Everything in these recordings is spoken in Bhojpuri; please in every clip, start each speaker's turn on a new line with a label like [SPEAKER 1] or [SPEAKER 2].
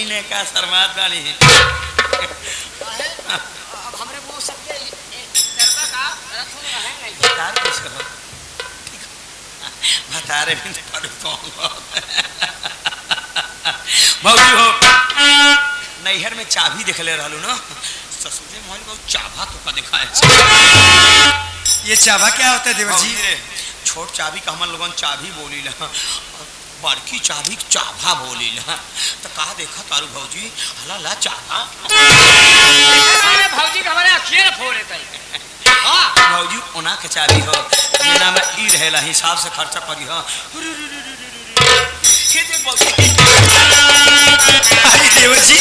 [SPEAKER 1] वही ने का शर्मात वाली है।
[SPEAKER 2] अब हमरे वो सबके दरबार का रथ में है नहीं
[SPEAKER 1] बता कैसे हो बता रहे भी पड़ भौजी हो नैहर में चाबी देख ले रहलू ना ससुर जी मोहन बहुत चाबा तो का दिखाए।
[SPEAKER 3] ये चाबा क्या होता है देवर जी?
[SPEAKER 1] छोट चाबी का हमन लोगन चाबी बोली ला बड़की चाबी चाभा बोली ला तो कहा देखा तारू भौजी हला ला चाभा
[SPEAKER 2] अरे भौजी का हमारे अखियां फोड़े तई हां
[SPEAKER 1] भौजी ओना के चाबी हो जेना में ई रहेला हिसाब से खर्चा करी हां के देख भौजी।
[SPEAKER 3] अरे देवर जी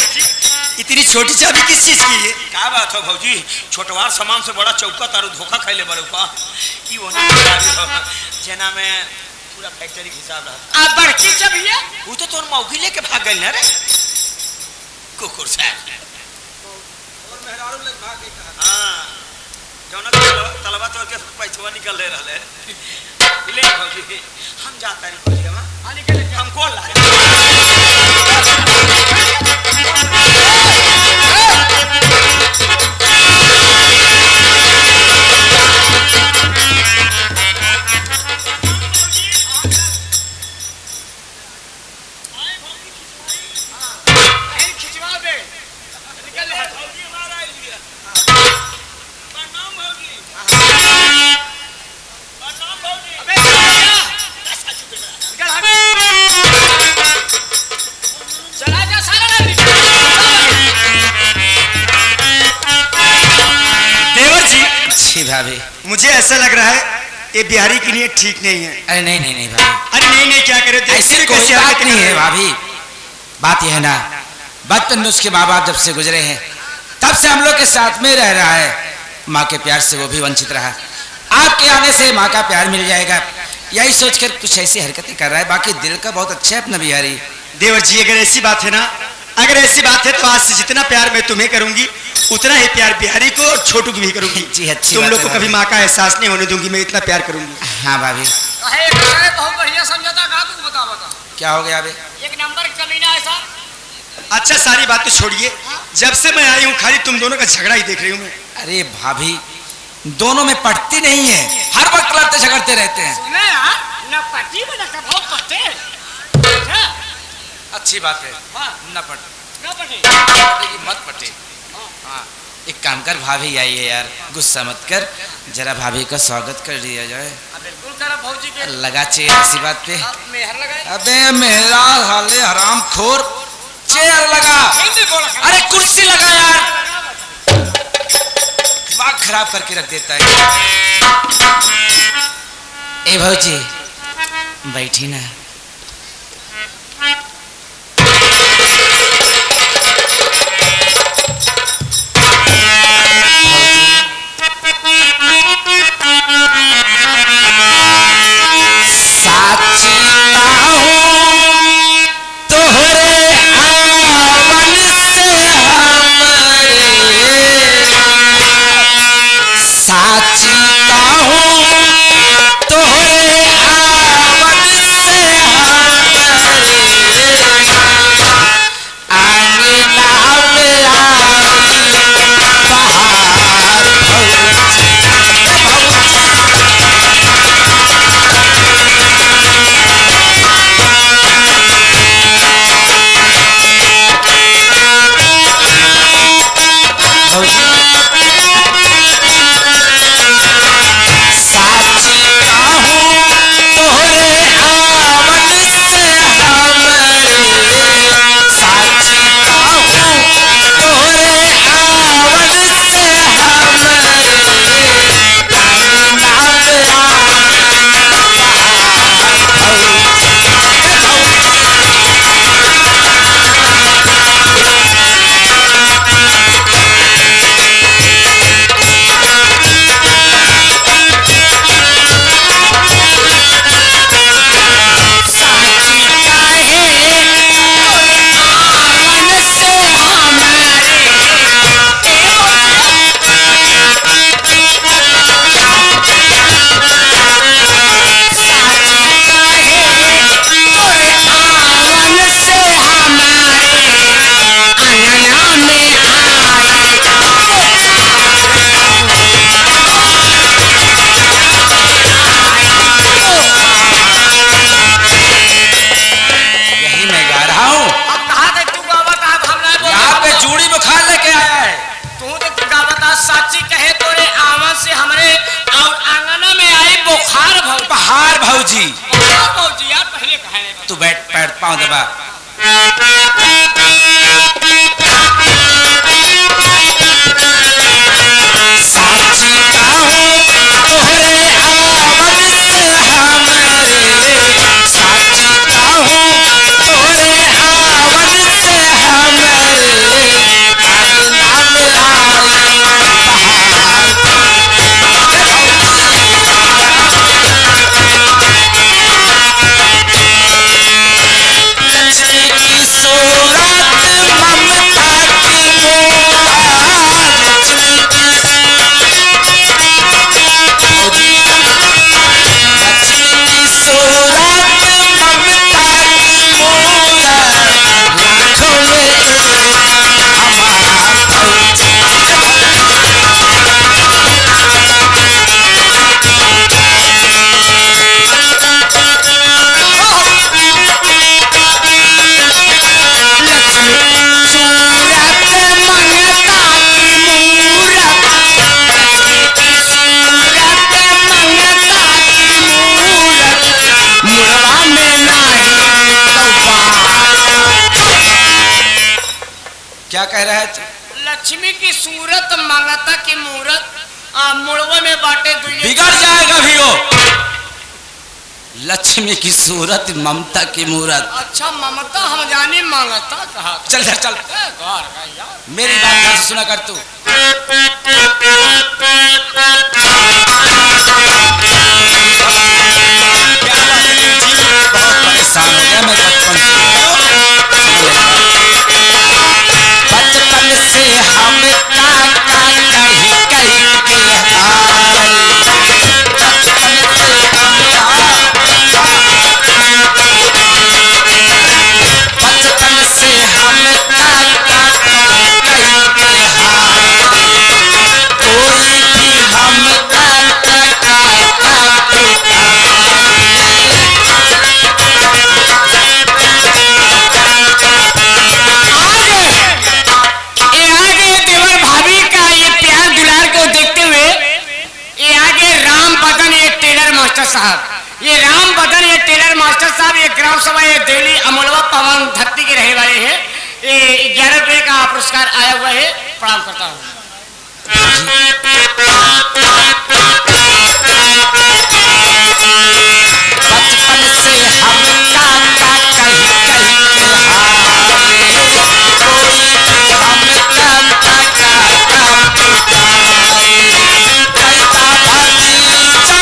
[SPEAKER 3] इतनी छोटी चाबी किस चीज की है?
[SPEAKER 1] क्या बात हो भौजी छोटवार सामान से बड़ा चौका तारू धोखा खैले बड़े का ई ओना के चाबी हो जेना में पूरा फैक्ट्री के हिसाब रहा।
[SPEAKER 2] आ बड़की चाबी है
[SPEAKER 1] वो तो तोर मौगी लेके भाग गइल ना रे कुकुर साहब और मेहरारू लग भाग गई हां जौना तलवा तोड़ के पैसवा निकल ले रहले ले भौजी हम जाता रे भौजी हां निकल हमको ला
[SPEAKER 3] भाभी मुझे ऐसा लग रहा है ये बिहारी के लिए ठीक नहीं है।
[SPEAKER 4] अरे नहीं नहीं नहीं भाभी
[SPEAKER 3] अरे नहीं नहीं क्या करे
[SPEAKER 4] ऐसी कोई बात नहीं है भाभी। बात यह है ना बचपन में उसके माँ बाप जब से गुजरे हैं तब से हम लोग के साथ में रह रहा है। माँ के प्यार से वो भी वंचित रहा। आपके आने से माँ का प्यार मिल जाएगा यही सोचकर कुछ ऐसी हरकतें कर रहा है। बाकी दिल का बहुत अच्छा है अपना बिहारी।
[SPEAKER 3] देवर जी अगर ऐसी बात है ना अगर ऐसी बात है तो आज से जितना प्यार मैं तुम्हें करूंगी उतना ही प्यार बिहारी को और छोटू को भी करूंगी।
[SPEAKER 4] जी अच्छी
[SPEAKER 3] तुम लोग को कभी माँ का एहसास नहीं होने दूंगी। मैं इतना प्यार करूंगी।
[SPEAKER 4] हाँ भाभी
[SPEAKER 2] बहुत बढ़िया समझौता कहा तू बता
[SPEAKER 4] क्या हो गया अभी?
[SPEAKER 2] एक नंबर कमीना ऐसा।
[SPEAKER 3] अच्छा सारी बात तो छोड़िए जब से मैं आई हूँ खाली तुम दोनों का झगड़ा ही देख रही हूँ मैं।
[SPEAKER 4] अरे भाभी दोनों में पटती नहीं है हर वक्त लड़ते झगड़ते रहते हैं।
[SPEAKER 2] सुने ना पति में ना बहुत पते
[SPEAKER 4] अच्छी बात है न पटे मत पटे। हाँ एक काम कर भाभी आई है यार गुस्सा मत कर जरा भाभी का स्वागत कर दिया जाए।
[SPEAKER 2] बिल्कुल करा भौजी के
[SPEAKER 4] लगा चेयर इसी बात पे।
[SPEAKER 2] मेहर लगाए
[SPEAKER 4] अबे मेरा हाले हराम खोर चेयर लगा। अरे कुर्सी लगा यार दिमाग खराब करके रख देता है। ए भौजी बैठी ना। भौजी
[SPEAKER 2] भौजी यार पहले कहा नहीं
[SPEAKER 4] तू बैठ पैर पाँव दबा। साची कहूँ तोहरे आवन से हमरे, साची कहूँ तोहरे आवन से हमरे, आज नाम लक्ष्मी की सूरत ममता की मूरत, लक्ष्मी की सूरत ममता की मूरत, लाखों में हमारा भौजी। क्या कह रहा है तू?
[SPEAKER 2] लक्ष्मी की सूरत मंगता की मूरत मुड़वे में बाटे
[SPEAKER 4] बिगड़ जाएगा भी वो। लक्ष्मी की सूरत ममता की मूरत।
[SPEAKER 2] अच्छा ममता हम जाने मांगता कहा।
[SPEAKER 4] चल चल चल
[SPEAKER 2] यार
[SPEAKER 4] मेरी बात ध्यान से सुना कर तू। बहुत परेशान हो गया मैं बचपन से। बचपन से हम काका कहीं कहीं के हाल, बचपन से हम बचपन से हम काका कहीं कहीं के हाल, कोई भी हम काका काका
[SPEAKER 2] साहब, ये राम बदन ये टेलर मास्टर साहब, ये ग्राम सभा ये दिल्ली अमोलवा पवन धरती के रहने वाले हैं। ये 11 रुपये का पुरस्कार आया हुआ है, प्रणाम करता हूँ।
[SPEAKER 4] बचपन से हम काका कहीं कहीं के हारे, कोई भी हम काका काका करता भतीजा फुलवा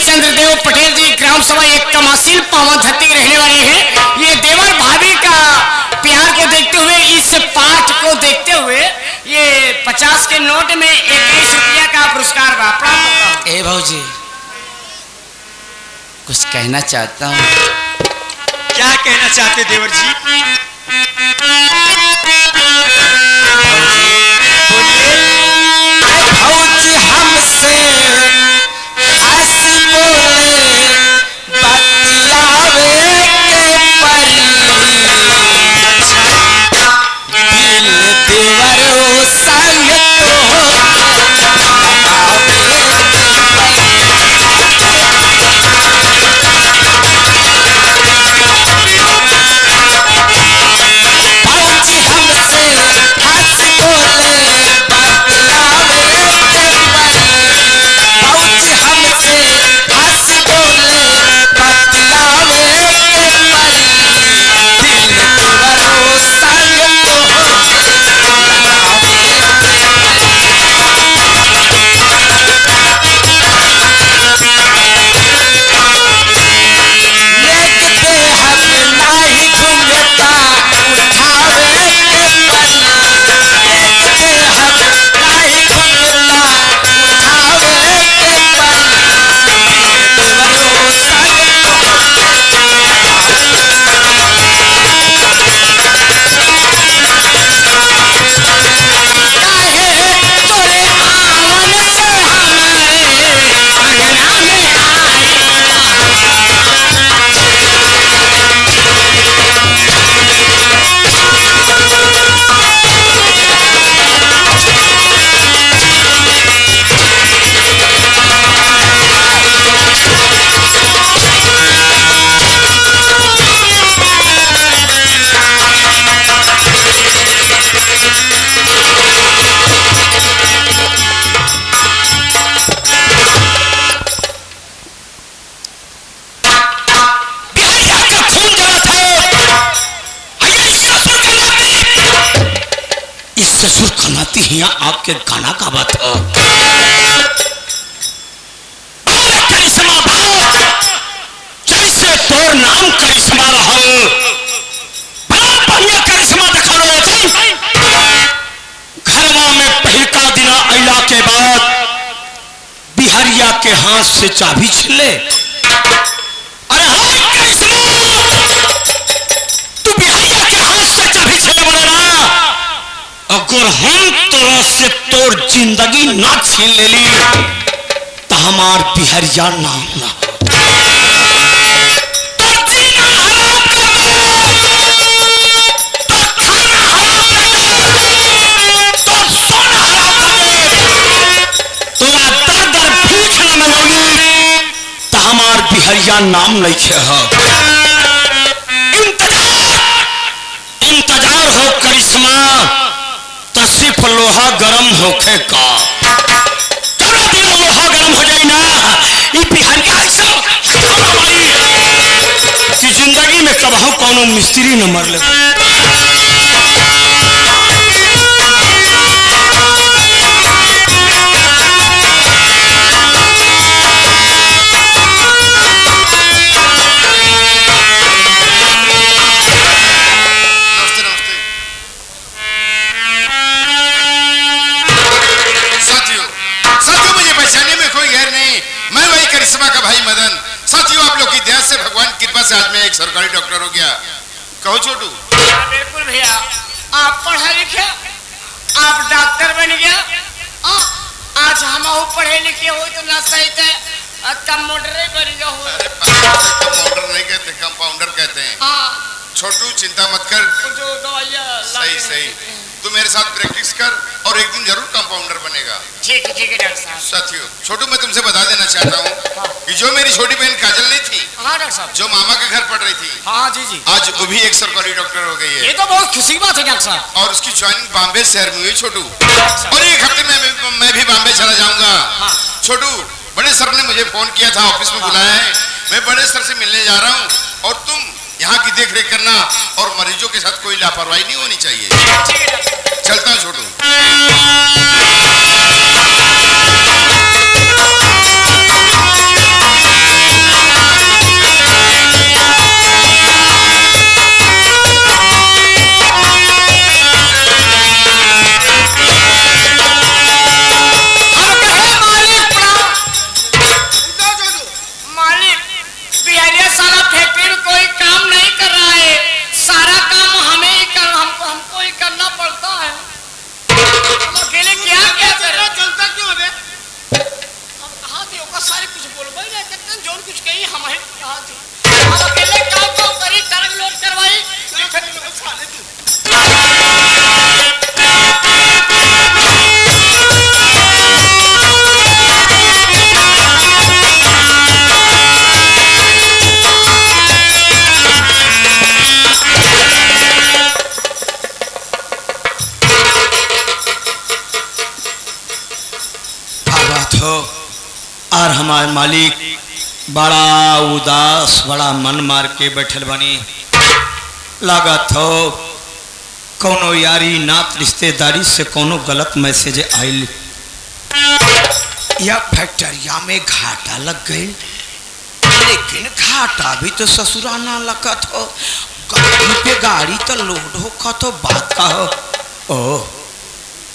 [SPEAKER 2] चंद्रदेव पटेल जी ग्राम सभा एक कमासील पावन धरती के रहने वाले हैं। ये देवर भाभी का प्यार को देखते हुए, इस पाठ को देखते हुए ये 50 के नोट में 21 रुपया का पुरस्कार प्राप्त करता हूँ।
[SPEAKER 4] ए भौजी कुछ कहना चाहता हूँ।
[SPEAKER 3] क्या कहना चाहते देवर जी?
[SPEAKER 4] भौजी हमसे हंस बोले बतियावे के परी, दिल देवरो संग तो
[SPEAKER 2] ससुर कनाती हिया आपके गाना का बात हो। अरे करिश्मा बात जैसे तोर नाम करिश्मा रहल बड़ा बढ़िया करिश्मा दिखानो होते। घरवा में पहिलका दिना अइला के बाद बिहारिया के हाथ से चाबी छिले। अरे हाय करिश्मा तू बिहारिया के हाथ से चाबी छिले बोले ना, अगर हम तोरा से तोर जिंदगी ना छीन लेली तो हमार बिहारिया नाम ना हो। तो जीना हराम कर दे, तो खाना हराम कर दे, तो सोना हराम कर दे, तोरा दर दर भूख न मिलेगी तो हमार बिहारिया नाम लिखे हो। इंतजार हो करिश्मा तो सिर्फ लोहा गरम होखे का। जरा दिन लोहा गरम हो जाए ना ये बिहारिया ऐसा कि जिंदगी में कबहू कोनो मिस्त्री न मर ले।
[SPEAKER 5] करिश्मा का भाई मदन। साथियों आप लोग की दया से भगवान की कृपा से आज मैं एक सरकारी डॉक्टर हो गया। कहो छोटू।
[SPEAKER 2] बिल्कुल भैया, आप पढ़ा लिखे आप डॉक्टर बन गया। आज हम पढ़े लिखे हो तो ना सही थे कंपाउंडर बन गया हो।
[SPEAKER 5] कंपाउंडर नहीं कहते कंपाउंडर कहते हैं। छोटू चिंता मत कर,
[SPEAKER 2] जो दवाइयां
[SPEAKER 5] सही सही तू मेरे साथ प्रैक्टिस कर और एक दिन जरूर कंपाउंडर बनेगा।
[SPEAKER 2] ठीक है डॉक्टर साहब।
[SPEAKER 5] साथियों छोटू मैं तुमसे बता देना चाहता हूँ कि जो मेरी छोटी बहन काजल नहीं थी,
[SPEAKER 2] हाँ डॉक्टर साहब,
[SPEAKER 5] जो मामा के घर पढ़ रही थी,
[SPEAKER 2] हाँ जी जी,
[SPEAKER 5] आज वो भी एक सरकारी डॉक्टर हो गई है।
[SPEAKER 2] ये तो बहुत खुशी बात है डॉक्टर साहब।
[SPEAKER 5] और उसकी ज्वाइनिंग बॉम्बे शहर में हुई छोटू। और एक हफ्ते में मैं भी बॉम्बे चला जाऊंगा। छोटू बड़े सर ने मुझे फोन किया था, ऑफिस में बुलाया है, मैं बड़े सर से मिलने जा रहा हूँ और तुम यहाँ की देख रेख करना और मरीजों के साथ कोई लापरवाही नहीं होनी चाहिए। चलता हूँ छोटू।
[SPEAKER 2] और हमारे मालिक बड़ा उदास बड़ा मन मार के बैठल बनी। लागत हो कोनो यारी नात रिश्तेदारी से कोनो गलत मैसेज आयल या फैक्ट्रिया में घाटा लग गई। लेकिन घाटा भी तो ससुरा ना लगत हो, गाड़ी पे गाड़ी तो लोड होखत हो, बात का हो। ओ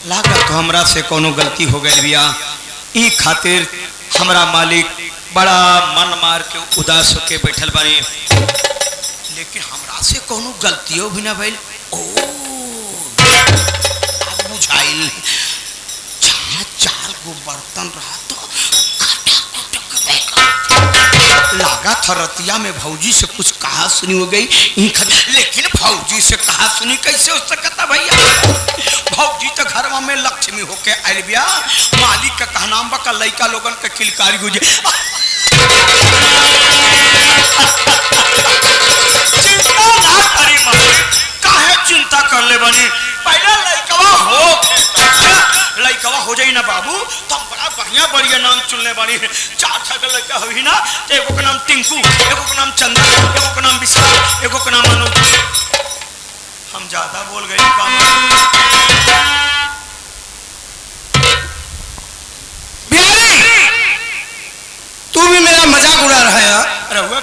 [SPEAKER 2] लागत हमरा से कोनो गलती हो गई बिया, ई खातिर हमरा मालिक बड़ा मन मार के उदास होके बैठल बानी। लेकिन हमरा से कोनो गलतियों भी ना भइल। ओ अब बुझाइल जहाँ 4 गो बर्तन रहा तो लागा था रतिया में भौजी से कुछ कहा सुनी हो गई। लेकिन भौजी से कहा सुनी कैसे हो सकता भैया? भौजी तो घरवा में लक्ष्मी होके आयल बिया। मालिक का कहना बा लइका लोगन के किलकारी गुजे। चिंता ना करी मालिक, काहे चिंता कर ले बनी? पहले लइकवा हो जाई ना बाबू तो बड़ा बढ़िया बढ़िया नाम चुनले बानी। 4 ठा लड़का हुई ना, एगो का नाम टिंकू, एगो का नाम चंदन, एगो का नाम विशाल, एगो का नाम अनुज। हम ज्यादा बोल गए काम।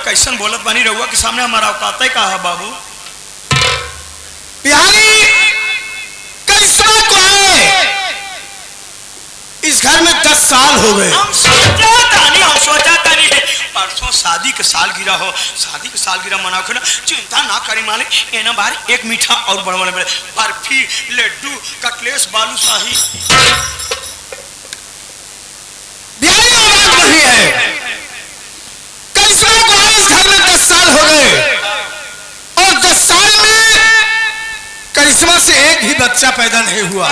[SPEAKER 1] कैसन बोलत बानी रउआ के सामने हमारा औकात है का है बाबू?
[SPEAKER 2] बिहारी करिश्मा को है इस घर में 10 साल हो गए।
[SPEAKER 1] हम सोचा तानी परसों शादी के सालगिरह हो, शादी के सालगिरह मनाओ के ना, चिंता ना करी मालिक। एना बार एक मीठा और बड़े बर्फी, लड्डू, कटलेस, बालूशाही।
[SPEAKER 2] बिहारी आवाज बढ़ी है। करिश्मा को है इस घर में 10 साल हो गए और 10 साल में करिश्मा से एक भी बच्चा पैदा नहीं हुआ।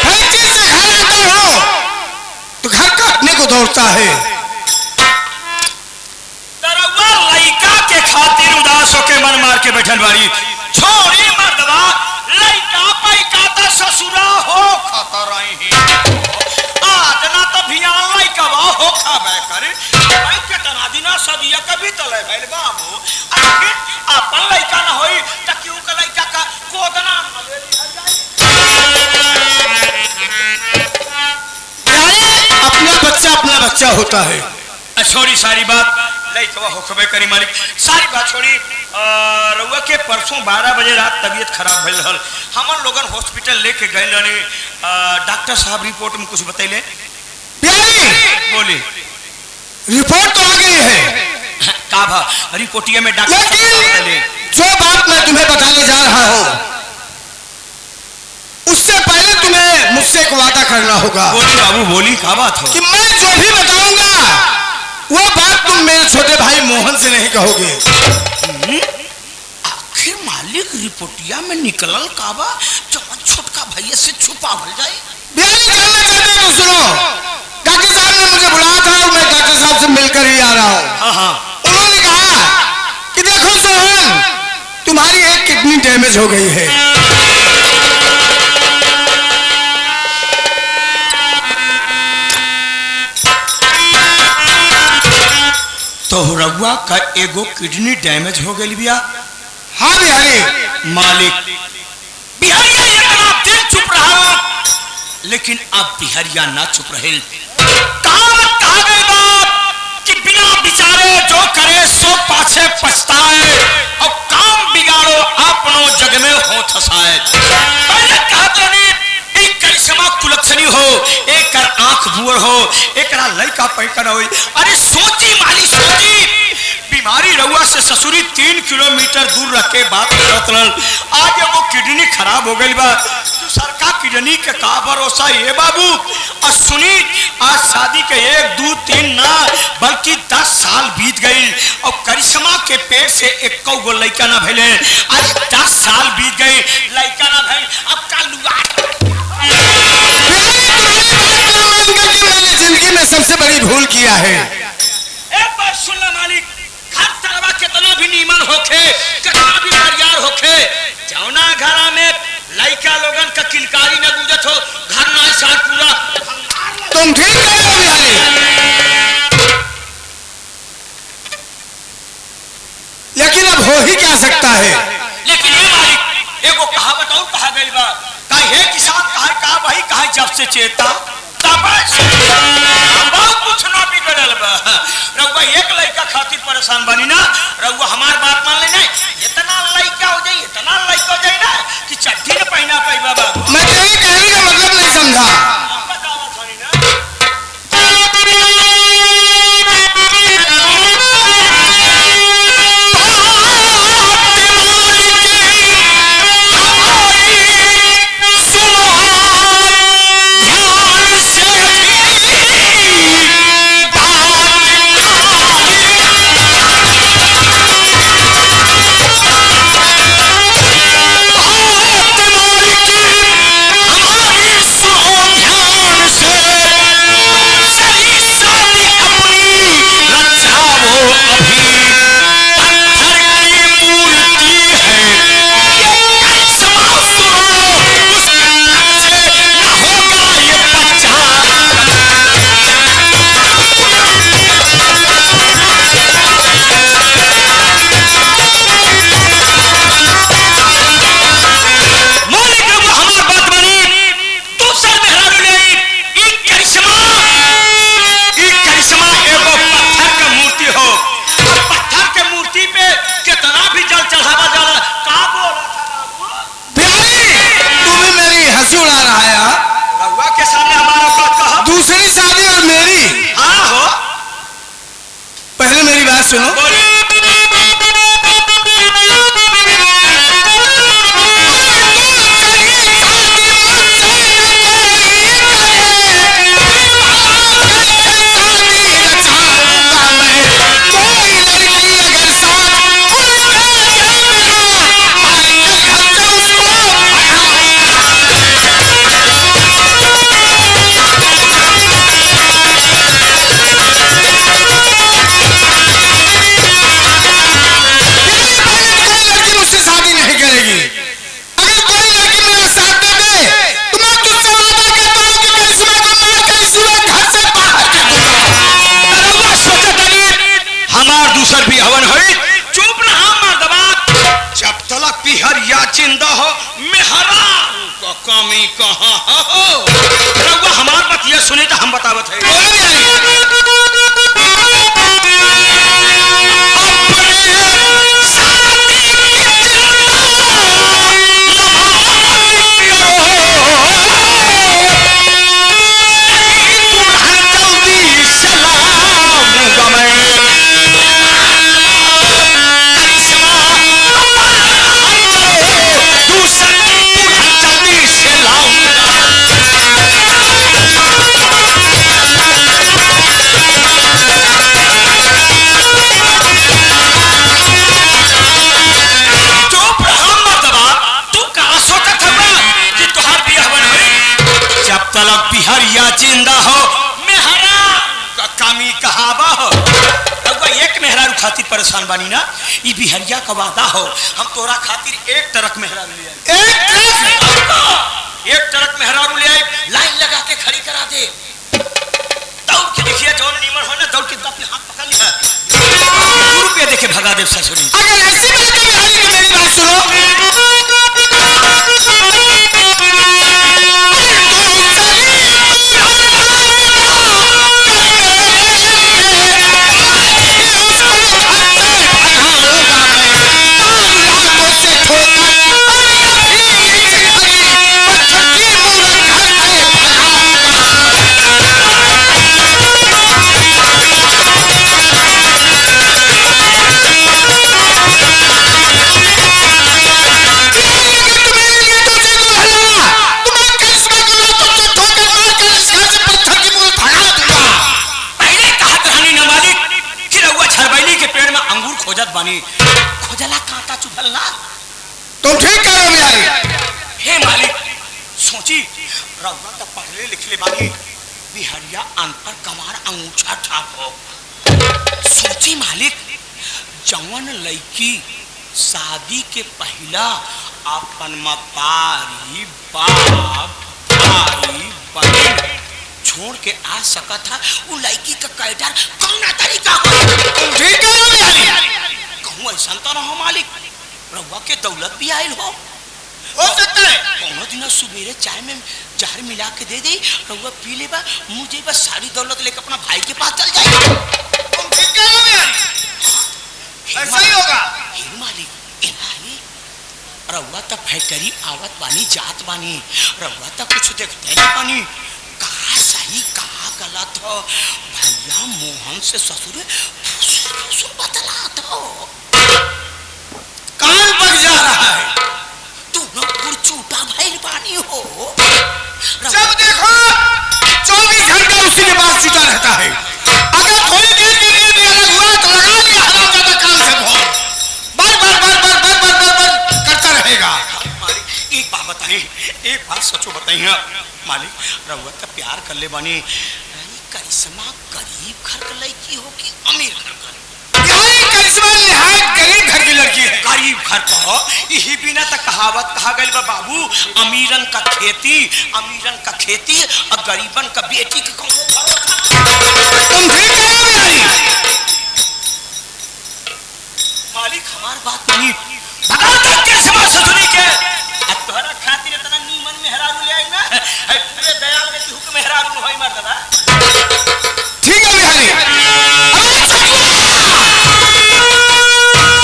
[SPEAKER 2] फैक्ट्री से घर आता हो तो घर काटने को दौड़ता है।
[SPEAKER 1] तरवा लइका के खातिर उदास होके मन मार के बैठल बारी। छोड़ी मर्दवा लइका पैका त ससुरा हो खतर ही। आज ना तो भियान लइका हो खाबे करे। भाई के तना दिना सदिया कभी तले भइल बाबू। आखिर अपन लइका ना होई त क्यों के लइका का कोदना मलेली हल जाई।
[SPEAKER 2] अपना बच्चा होता है।
[SPEAKER 1] छोड़ी सारी बात लइकवा होखबे करी मालिक। सारी बात छोड़ी रउआ के परसों 12 बजे रात तबीयत खराब भइल रहल। हमन लोगन हॉस्पिटल लेके गए रहनी। डॉक्टर साहब रिपोर्ट में कुछ बतैले?
[SPEAKER 2] बोली रिपोर्ट तो आ गई है।
[SPEAKER 1] का भा रिपोर्टिया में डॉक्टर बतैले?
[SPEAKER 2] जो बात मैं तुम्हें बताने जा रहा हूँ उससे पहले तुम्हें मुझसे एक वादा करना होगा।
[SPEAKER 1] बोली बाबू बोली, क्या बात हो?
[SPEAKER 2] कि मैं जो भी बताऊंगा वो बात तुम मेरे छोटे भाई मोहन से नहीं कहोगे।
[SPEAKER 1] आखिर मालिक रिपोर्टिया में निकलल काबा जो छोटका भैया से छुपावल जाए।
[SPEAKER 2] बिहारी जानना चाहते हो तो सुनो। डॉक्टर साहब ने मुझे बुलाया था और मैं डॉक्टर साहब से मिलकर ही आ रहा हूँ।
[SPEAKER 1] हाँ।
[SPEAKER 2] उन्होंने कहा कि देखो सोहन तुम्हारी एक किडनी डैमेज हो गई है।
[SPEAKER 1] तो रउआ का एगो किडनी डैमेज हो गई बिया?
[SPEAKER 2] हाँ बिहारी।
[SPEAKER 1] मालिक बिहारिया इतना दिन चुप रहा, लेकिन अब बिहारिया ना चुप रहे। कहावत कहा गई बात कि बिना विचारे जो करे सो पाछे पछताए और काम बिगाड़ो अपनो जग में हो थसाए। पहले कहते नहीं करिश्मा कुलक्षणी हो, एक आंख भूर हो, एक लड़का पैकन हो। अरे सोची माली सोची, बीमारी रउआ से ससुरी 3 किलोमीटर दूर रख के बात करत रहल। आज वो किडनी खराब हो गई बा। दूसरका किडनी के का भरोसा ये बाबू। और सुनी आज शादी के 1 2 3 ना बल्कि 10 साल बीत गई और करिश्मा के पेट से 1 गो लड़का ना भइले। आज 10 साल बीत गई लड़का ना भइल। अब का लुआ
[SPEAKER 2] मैंने जिंदगी में सबसे बड़ी भूल किया है।
[SPEAKER 1] एक बार सुन ला मालिक, हर तरह कितना भी नीमन होखे, कितना भी तैयार होखे, जौना घरा में लइका लोगन का किलकारी न गुजत हो, घर ना साथ पूरा
[SPEAKER 2] तुम ठीक कह रहे हो बिहारी। लेकिन अब हो ही क्या सकता है।
[SPEAKER 1] लेकिन ये मालिक एगो कहावत और कहा गई बा, काहे किसान काहे का भाई काहे जब से चेता बहुत कुछ ना बिगड़ल बा। रउआ एक लड़का खातिर परेशान बनी ना, रउआ हमार बात मान ले नहीं। इतना लड़का हो जाए, इतना लड़का हो जाए ना कि चड्डी न पहना पाइबा बाबू।
[SPEAKER 2] मैं तेरे कहने का मतलब नहीं समझा।
[SPEAKER 1] रउआ हमार बात ये सुने तो हम बतावत है। बिहारिया जिंदा हो मेहरा का कामी कहावा हो। अब एक मेहरा खातिर परेशान बानी ना, ई बिहारिया का वादा हो हम तोरा खातिर एक ट्रक मेहरा ले आए, एक ट्रक मेहरा ले आए, लाइन लगा के खड़ी करा दे, दौड़ के देखिए जौन नीमर हो ना दौड़ के अपने हाथ पकड़ लिया, 2 रुपये देके भगा दे ससुरी।
[SPEAKER 2] अगर ऐसी बात है बिहारी की मेरी बात सुनो, खोजला कांटा चुभल ना।
[SPEAKER 3] तुम ठीक कह रहे हो बिहारी।
[SPEAKER 1] हे मालिक सोची रउआ तो पढ़ले लिखले बानी, बिहारिया अनपढ़ कमार अंगूठा छाप हो। सोची मालिक जवन लड़की शादी के पहला अपन मतारी बाप भाई बहन छोड़ के आ सका था, वो लड़की का कैटर कौन तरीका हो।
[SPEAKER 3] ठीक है बिहारी।
[SPEAKER 1] कहूँ ऐसा तो रहो मालिक रउआ के दौलत भी आयल हो
[SPEAKER 3] सकता है
[SPEAKER 1] कौनो दिन सुबेरे चाय में जहर मिला के दे दे, रउआ पी ले बा, मुझे बस सारी दौलत लेकर अपना भाई के पास चल जाए।
[SPEAKER 3] तुम ठीक कह रहे हो बिहारी, ऐसा ही होगा।
[SPEAKER 1] हे मालिक इलाही रउआ तो फैक्ट्री आवत बानी जात बानी, रउआ तो कुछ देखते नहीं बानी, कहा सही कहा गलत हो। भैया मोहन से ससुर फुसुर बतलात हो,
[SPEAKER 3] कान पक जा रहा है।
[SPEAKER 1] तू न गुरचूटा भैल बानी हो।
[SPEAKER 3] जब देखो 24 घंटे उसी के पास छूटा रहता है। अगर थोड़ी देर के लिए भी अलग हुआ तो लगा दिया हरामजादा कान से बहुत बार करता रहेगा।
[SPEAKER 1] एक बात बताइए, एक बात सचो बताइए मालिक रउआ तो प्यार कर ले बानी, करिश्मा गरीब घर का लड़की हो कि अमीर घर का?
[SPEAKER 3] करिश्मा निहायत गरीब घर की लड़की है।
[SPEAKER 1] गरीब घर का यही बिना तक कहावत कहा गई बाबू, अमीरन का खेती और गरीबन का बेटी के कौनो भरोसा।
[SPEAKER 3] तुम ठीक कह रहे हो
[SPEAKER 1] मालिक हमार बात नहीं भगा तक के समा ससुरी के अब तोहरा खातिर इतना नीमन मेहरारू ले आई ना, पूरे दयाल में केहू के मेहरारू होई मर दादा।